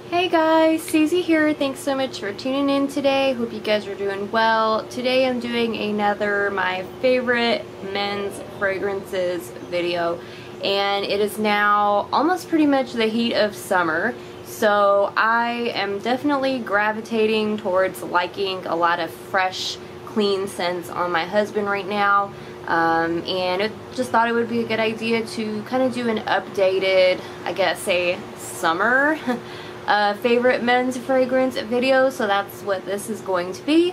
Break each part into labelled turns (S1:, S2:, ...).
S1: Hey guys, Susie here. Thanks so much for tuning in today. Hope you guys are doing well. Today I'm doing another my favorite men's fragrances video, and it is now almost pretty much the heat of summer, so I am definitely gravitating towards liking a lot of fresh, clean scents on my husband right now. And I just thought it would be a good idea to kind of do an updated, I guess, a summer favorite men's fragrance video, so that's what this is going to be.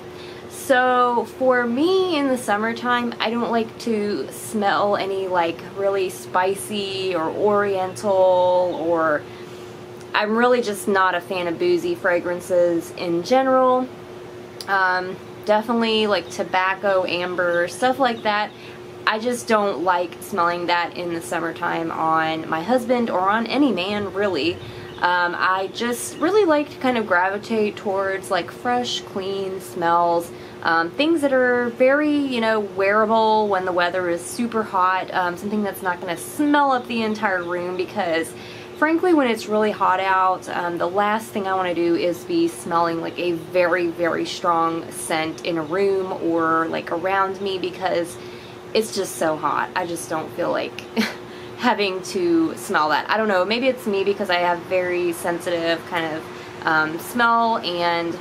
S1: So for me in the summertime, I don't like to smell any like really spicy or oriental, or I'm really just not a fan of boozy fragrances in general. Definitely like tobacco, amber, stuff like that. I just don't like smelling that in the summertime on my husband or on any man really. I just really like to kind of gravitate towards like fresh, clean smells, things that are very, you know, wearable when the weather is super hot, something that's not going to smell up the entire room, because frankly when it's really hot out, the last thing I want to do is be smelling like a very, very strong scent in a room or like around me, because it's just so hot. I just don't feel like having to smell that. I don't know, maybe it's me because I have very sensitive kind of smell, and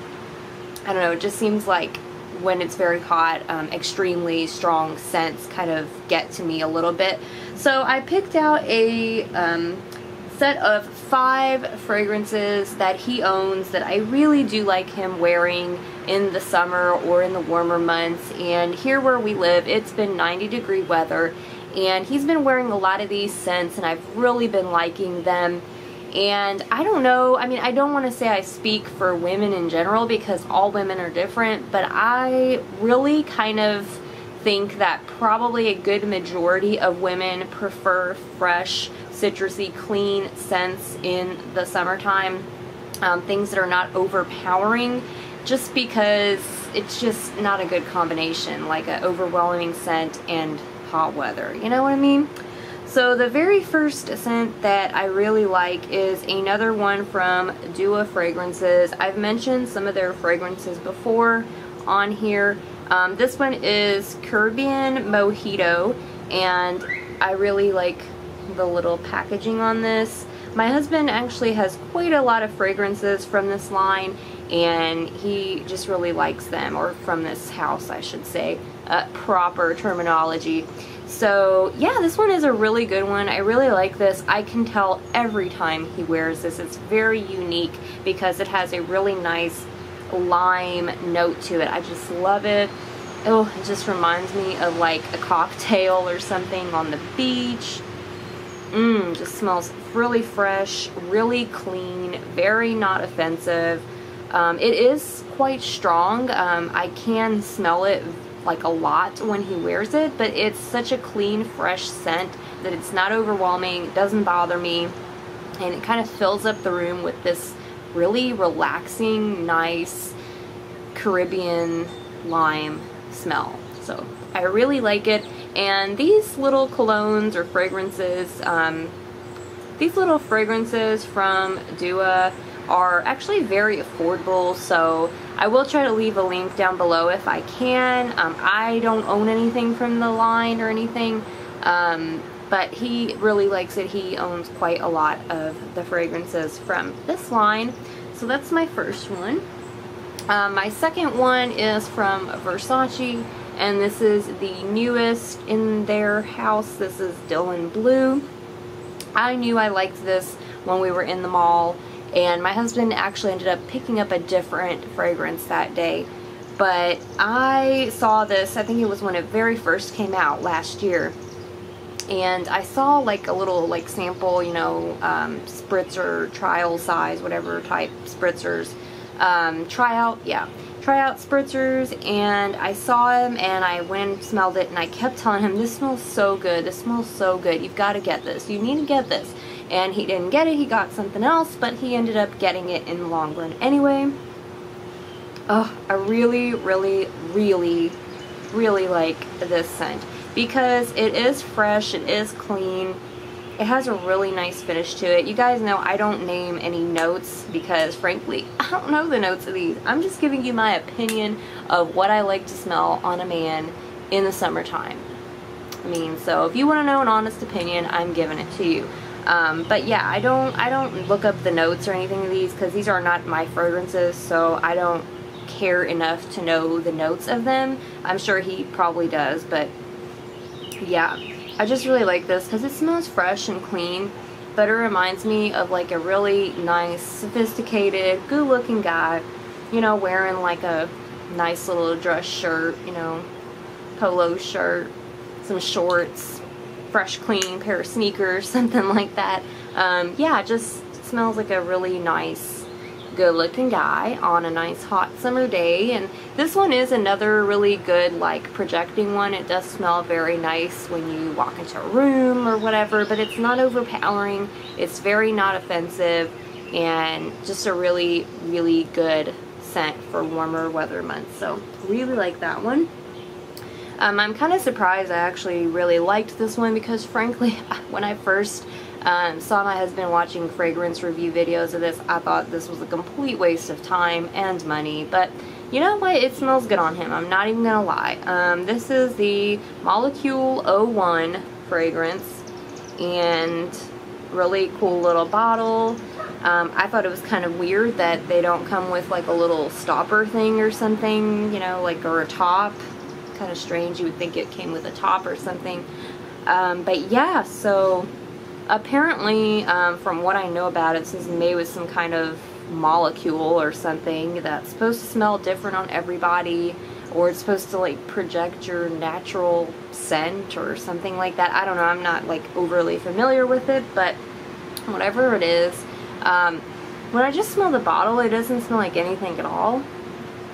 S1: I don't know, it just seems like when it's very hot, extremely strong scents kind of get to me a little bit. So I picked out a set of 5 fragrances that he owns that I really do like him wearing in the summer or in the warmer months. And here where we live, it's been 90-degree weather, and he's been wearing a lot of these scents, and I've really been liking them. And I don't know, I mean, I don't want to say I speak for women in general, because all women are different, but I really kind of think that probably a good majority of women prefer fresh, citrusy, clean scents in the summertime. Things that are not overpowering, just because it's just not a good combination, like an overwhelming scent and hot weather, you know what I mean? So the very first scent that I really like is another one from Dua Fragrances. I've mentioned some of their fragrances before on here. This one is Caribbean Mojito, and I really like the little packaging on this. My husband actually has quite a lot of fragrances from this line, and he just really likes them, or from this house I should say, proper terminology. So yeah, this one is a really good one. I really like this. I can tell every time he wears this. It's very unique because it has a really nice lime note to it. I just love it. Oh, it just reminds me of like a cocktail or something on the beach. Just smells really fresh, really clean, very not offensive. It is quite strong. I can smell it like a lot when he wears it, but it's such a clean, fresh scent that it's not overwhelming, it doesn't bother me, and it kind of fills up the room with this really relaxing, nice Caribbean lime smell. So I really like it. And these little colognes or fragrances, these little fragrances from Dua are actually very affordable, so I will try to leave a link down below if I can. I don't own anything from the line or anything, but he really likes it. He owns quite a lot of the fragrances from this line. So that's my first one. My second one is from Versace, and this is the newest in their house. This is Dylan Blue. I knew I liked this when we were in the mall, and my husband actually ended up picking up a different fragrance that day. But I saw this, I think it was when it very first came out last year, and I saw like a little like sample, you know, spritzer, trial size, whatever type spritzers, tryout spritzers, and I saw him and I went and smelled it, and I kept telling him, this smells so good, this smells so good, you've got to get this, you need to get this. And he didn't get it, he got something else, but he ended up getting it in the long run anyway. Oh, I really, really, really, really like this scent because it is fresh, it is clean, It has a really nice finish to it. You guys know I don't name any notes because frankly, I don't know the notes of these. I'm just giving you my opinion of what I like to smell on a man in the summertime. I mean, so if you want to know an honest opinion, I'm giving it to you. But yeah, I don't look up the notes or anything of these because these are not my fragrances, so I don't care enough to know the notes of them. I'm sure he probably does, but yeah. I just really like this because it smells fresh and clean, but it reminds me of like a really nice, sophisticated, good looking guy, you know, wearing like a nice little dress shirt, you know, polo shirt, some shorts, fresh clean pair of sneakers, something like that. Yeah, it just smells like a really nice, good looking guy on a nice hot summer day. And this one is another really good like projecting one. It does smell very nice when you walk into a room or whatever, but it's not overpowering. It's very not offensive, and just a really, really good scent for warmer weather months. So really like that one. I'm kind of surprised I actually really liked this one because frankly, when I first saw my husband watching fragrance review videos of this, I thought this was a complete waste of time and money, but you know what, it smells good on him, I'm not even gonna lie. This is the Molecule 01 fragrance, and really cool little bottle. I thought it was kind of weird that they don't come with like a little stopper thing or something, you know, like, or a top. Kind of strange, you would think it came with a top or something. But yeah, so apparently, from what I know about it, it's made with some kind of molecule or something that's supposed to smell different on everybody, or it's supposed to like project your natural scent or something like that. I don't know, I'm not like overly familiar with it, but whatever it is, when I just smell the bottle, it doesn't smell like anything at all.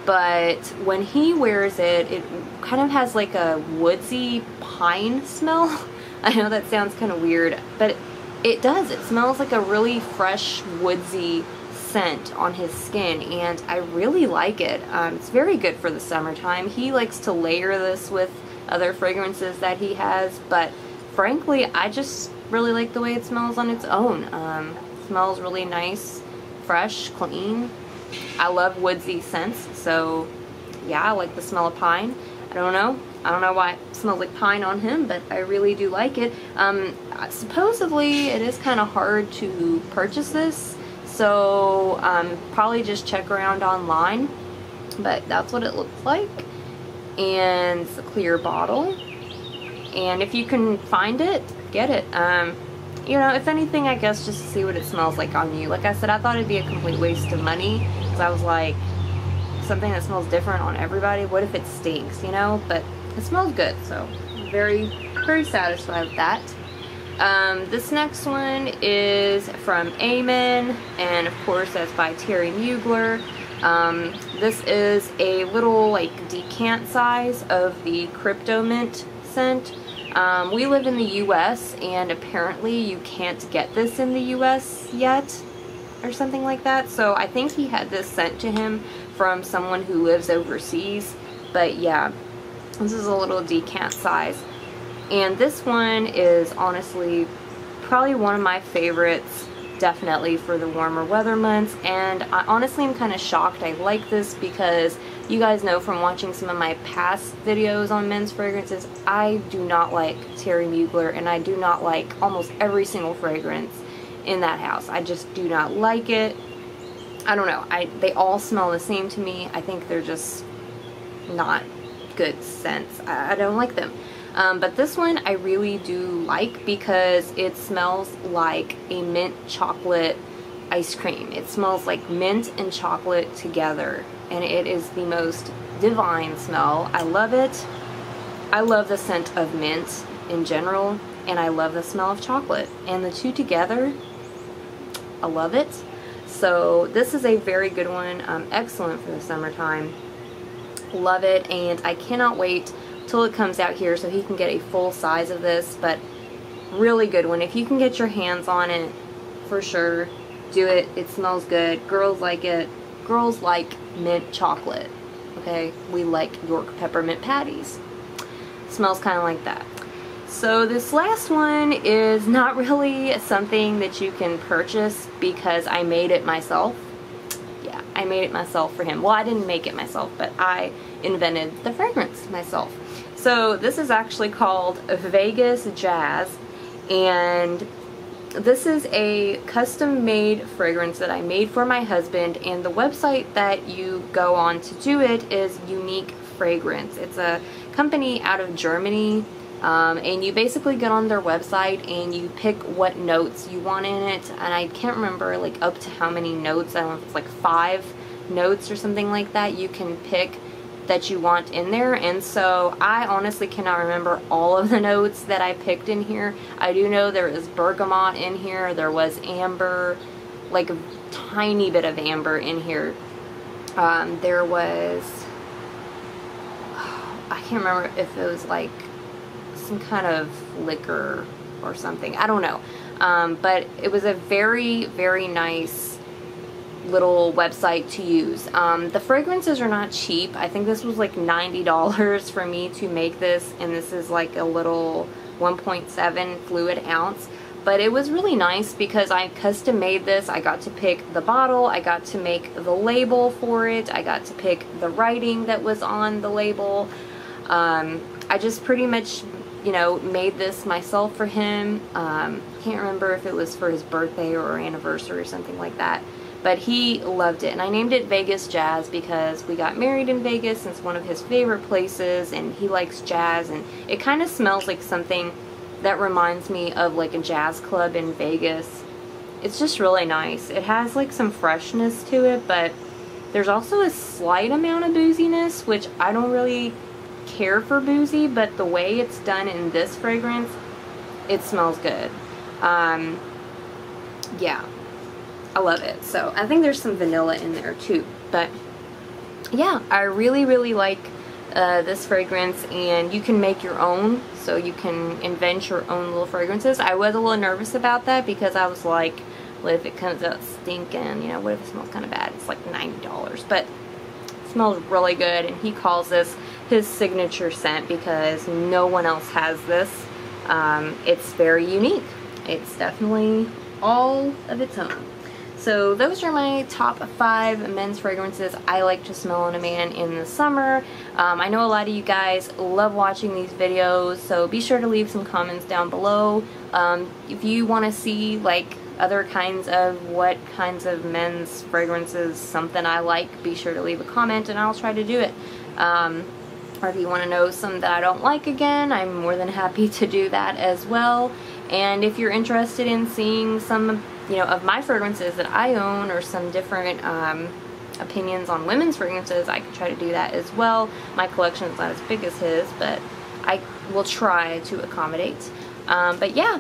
S1: But when he wears it, it kind of has like a woodsy pine smell. I know that sounds kind of weird, but it does. It smells like a really fresh, woodsy scent on his skin, and I really like it. It's very good for the summertime. He likes to layer this with other fragrances that he has, but frankly, I just really like the way it smells on its own. It smells really nice, fresh, clean. I love woodsy scents, so yeah, I like the smell of pine. I don't know why it smells like pine on him, but I really do like it. Supposedly it is kind of hard to purchase this, so probably just check around online, but that's what it looks like. And it's a clear bottle, and if you can find it, get it. You know, if anything, I guess just to see what it smells like on you. Like I said, I thought it'd be a complete waste of money, because I was like, something that smells different on everybody, what if it stinks, you know? But it smells good, so I'm very, very satisfied with that. This next one is from Amon, and of course that's by Terry Mugler. This is a little like decant size of the Crypto Mint scent. We live in the US, and apparently you can't get this in the US yet or something like that, so I think he had this sent to him from someone who lives overseas. But yeah, this is a little decant size, and this one is honestly probably one of my favorites, definitely for the warmer weather months. And I honestly am kind of shocked I like this, because you guys know from watching some of my past videos on men's fragrances, I do not like Terry Mugler, and I do not like almost every single fragrance in that house. I just do not like it. I don't know, they all smell the same to me. I think they're just not good scents. I don't like them. But this one I really do like, because it smells like a mint chocolate ice cream. It smells like mint and chocolate together, and it is the most divine smell. I love it. I love the scent of mint in general, and I love the smell of chocolate, and the two together, I love it. So this is a very good one, excellent for the summertime. Love it, and I cannot wait till it comes out here so he can get a full size of this. But really good one. If you can get your hands on it, for sure, do it. It smells good. Girls like it. Girls like mint chocolate. Okay, we like York peppermint patties. Smells kind of like that. So this last one is not really something that you can purchase because I made it myself. Yeah, I made it myself for him. Well, I didn't make it myself, but I invented the fragrance myself. So this is actually called Vegas Jazz, and this is a custom-made fragrance that I made for my husband, and the website that you go on to do it is Unique Fragrance. It's a company out of Germany. And you basically get on their website and you pick what notes you want in it, and I can't remember like up to how many notes. I don't know if it's like 5 notes or something like that you can pick that you want in there. And so I honestly cannot remember all of the notes that I picked in here. I do know there is bergamot in here, there was amber, like a tiny bit of amber in here. There was, I can't remember if it was like some kind of liquor or something, I don't know, but it was a very, very nice little website to use. The fragrances are not cheap. I think this was like $90 for me to make this, and this is like a little 1.7 fluid ounce, but it was really nice because I custom made this. I got to pick the bottle, I got to make the label for it, I got to pick the writing that was on the label. I just pretty much, you know, made this myself for him. Can't remember if it was for his birthday or anniversary or something like that, but he loved it. And I named it Vegas Jazz because we got married in Vegas, and it's one of his favorite places, and he likes jazz, and it kind of smells like something that reminds me of like a jazz club in Vegas. It's just really nice. It has like some freshness to it, but there's also a slight amount of booziness, which I don't really care for boozy, but the way it's done in this fragrance, it smells good. Yeah, I love it. So I think there's some vanilla in there too, but yeah, I really, really like this fragrance, and you can make your own, so you can invent your own little fragrances. I was a little nervous about that because I was like, what if it comes out stinking, you know, what if it smells kind of bad? It's like $90, but it smells really good, and he calls this his signature scent because no one else has this. It's very unique. It's definitely all of its own. So those are my top 5 men's fragrances I like to smell on a man in the summer. I know a lot of you guys love watching these videos, so be sure to leave some comments down below. If you want to see like other kinds of what kinds of men's fragrances something I like, be sure to leave a comment and I'll try to do it. Or if you want to know some that I don't like again, I'm more than happy to do that as well. And if you're interested in seeing some, you know, of my fragrances that I own, or some different opinions on women's fragrances, I could try to do that as well. My collection is not as big as his, but I will try to accommodate. But yeah,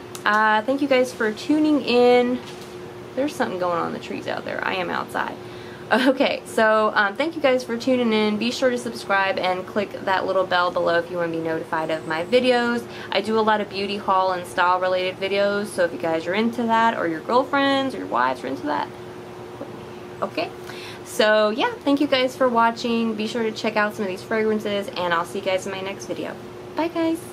S1: thank you guys for tuning in. There's something going on in the trees out there. I am outside. Okay, so thank you guys for tuning in. Be sure to subscribe and click that little bell below if you want to be notified of my videos. I do a lot of beauty haul and style related videos, so if you guys are into that, or your girlfriends or your wives are into that, okay. So yeah, thank you guys for watching. Be sure to check out some of these fragrances, and I'll see you guys in my next video. Bye guys.